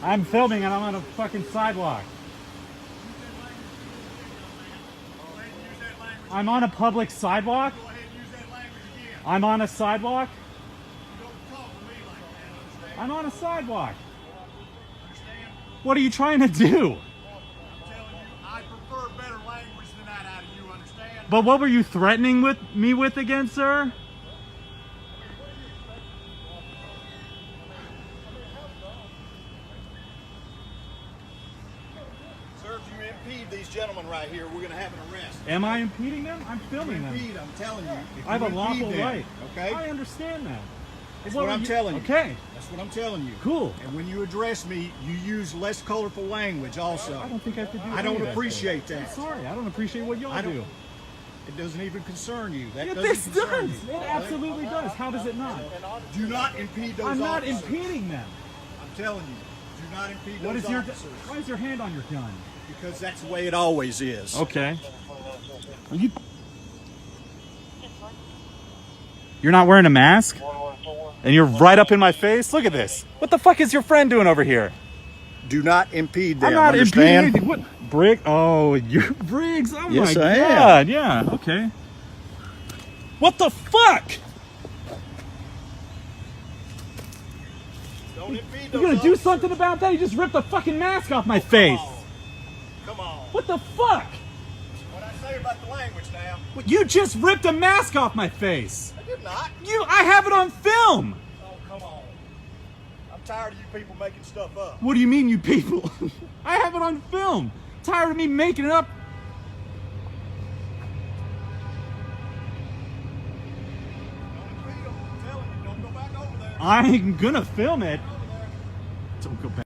I'm filming and I'm on a fucking sidewalk. I'm on a public sidewalk. I'm on a sidewalk. I'm on a sidewalk. What are you trying to do? I prefer better language than that out of you, understand? But what were you threatening me with again, sir? Sir, if you impede these gentlemen right here, we're going to have an arrest. Am I impeding them? I'm filming them. Impede, I'm telling you. If I have you a lawful impede them, right. Okay? I understand that. That's what I'm telling you. Okay. That's what I'm telling you. Cool. And when you address me, you use less colorful language also. I don't think I have to do I don't appreciate that. I'm sorry. I don't appreciate what y'all do. It doesn't even concern you. That Yeah, doesn't this concern does. you. It absolutely does. How does it not? Do not impede those I'm not officers. impeding them. I'm telling you. Do not impede What those is your? officers. Why is your hand on your gun? Because that's the way it always is. Okay. You're not wearing a mask? And you're right up in my face? Look at this. What the fuck is your friend doing over here? Do not impede them. I'm not impeding understand? anything. What? Brick? Oh, you're Briggs. Oh Yes, my I am. God. Yeah, okay. What the fuck? Don't impede You're those gonna do officers. something about that? You just ripped the fucking mask off my face. Come on. What the fuck? What I say about the language now? You just ripped a mask off my face. I did not. I have it on film. Oh, come on. I'm tired of you people making stuff up. What do you mean, you people? I have it on film. Tired of me making it up? Don't impede them. I'm telling you, don't go back over there. I'm gonna film it. Don't go back.